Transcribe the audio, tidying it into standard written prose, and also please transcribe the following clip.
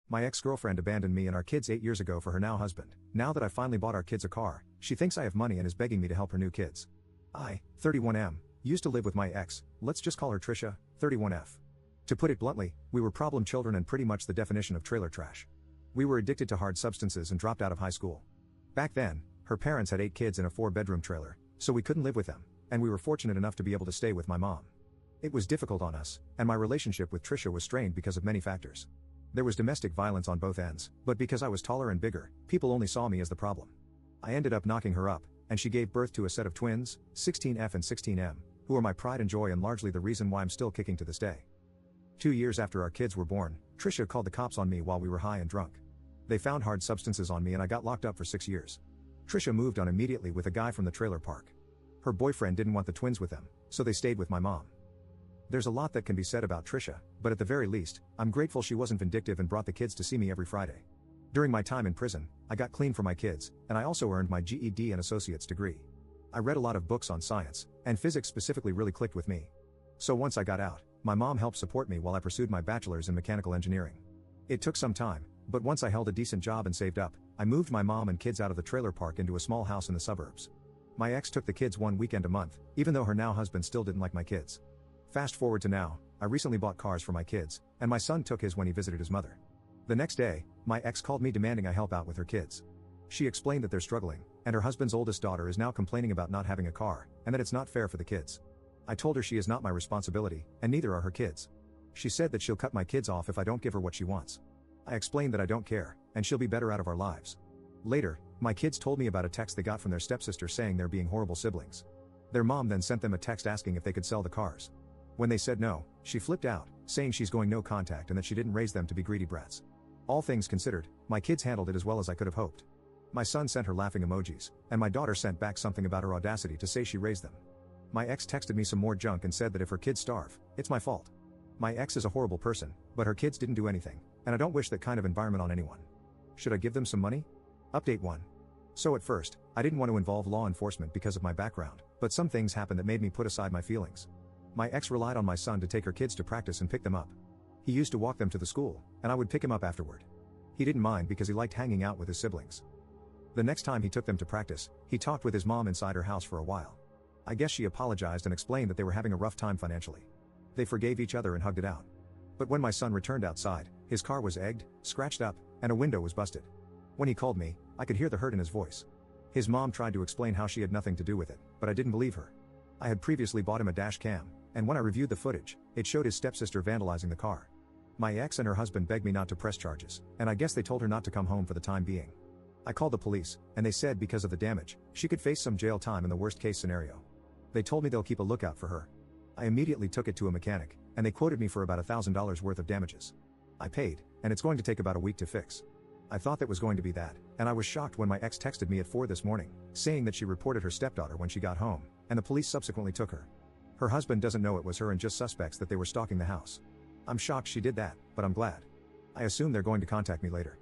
My ex-girlfriend abandoned me and our kids 8 years ago for her now husband. Now that I finally bought our kids a car, she thinks I have money and is begging me to help her new kids. I, 31M, used to live with my ex, let's just call her Trisha, 31F. To put it bluntly, we were problem children and pretty much the definition of trailer trash. We were addicted to hard substances and dropped out of high school. Back then, her parents had 8 kids in a 4-bedroom trailer, so we couldn't live with them, and we were fortunate enough to be able to stay with my mom. It was difficult on us, and my relationship with Trisha was strained because of many factors. There was domestic violence on both ends, but because I was taller and bigger, people only saw me as the problem. I ended up knocking her up, and she gave birth to a set of twins, 16F and 16M, who are my pride and joy and largely the reason why I'm still kicking to this day. 2 years after our kids were born, Trisha called the cops on me while we were high and drunk. They found hard substances on me and I got locked up for 6 years. Trisha moved on immediately with a guy from the trailer park. Her boyfriend didn't want the twins with them, so they stayed with my mom. There's a lot that can be said about Trisha, but at the very least, I'm grateful she wasn't vindictive and brought the kids to see me every Friday. During my time in prison, I got clean for my kids, and I also earned my GED and associate's degree. I read a lot of books on science, and physics specifically really clicked with me. So once I got out, my mom helped support me while I pursued my bachelor's in mechanical engineering. It took some time, but once I held a decent job and saved up, I moved my mom and kids out of the trailer park into a small house in the suburbs. My ex took the kids one weekend a month, even though her now husband still didn't like my kids. Fast forward to now, I recently bought cars for my kids, and my son took his when he visited his mother. The next day, my ex called me demanding I help out with her kids. She explained that they're struggling, and her husband's oldest daughter is now complaining about not having a car, and that it's not fair for the kids. I told her she is not my responsibility, and neither are her kids. She said that she'll cut my kids off if I don't give her what she wants. I explained that I don't care, and she'll be better out of our lives. Later, my kids told me about a text they got from their stepsister saying they're being horrible siblings. Their mom then sent them a text asking if they could sell the cars. When they said no, she flipped out, saying she's going no contact and that she didn't raise them to be greedy brats. All things considered, my kids handled it as well as I could have hoped. My son sent her laughing emojis, and my daughter sent back something about her audacity to say she raised them. My ex texted me some more junk and said that if her kids starve, it's my fault. My ex is a horrible person, but her kids didn't do anything, and I don't wish that kind of environment on anyone. Should I give them some money? Update 1. So at first, I didn't want to involve law enforcement because of my background, but some things happened that made me put aside my feelings. My ex relied on my son to take her kids to practice and pick them up. He used to walk them to the school, and I would pick him up afterward. He didn't mind because he liked hanging out with his siblings. The next time he took them to practice, he talked with his mom inside her house for a while. I guess she apologized and explained that they were having a rough time financially. They forgave each other and hugged it out. But when my son returned outside, his car was egged, scratched up, and a window was busted. When he called me, I could hear the hurt in his voice. His mom tried to explain how she had nothing to do with it, but I didn't believe her. I had previously bought him a dash cam, and when I reviewed the footage, it showed his stepsister vandalizing the car. My ex and her husband begged me not to press charges, and I guess they told her not to come home for the time being. I called the police, and they said because of the damage, she could face some jail time in the worst case scenario. They told me they'll keep a lookout for her. I immediately took it to a mechanic, and they quoted me for about $1,000 worth of damages. I paid, and it's going to take about a week to fix. I thought that was going to be that, and I was shocked when my ex texted me at 4 this morning, saying that she reported her stepdaughter when she got home, and the police subsequently took her. Her husband doesn't know it was her and just suspects that they were stalking the house. I'm shocked she did that, but I'm glad. I assume they're going to contact me later.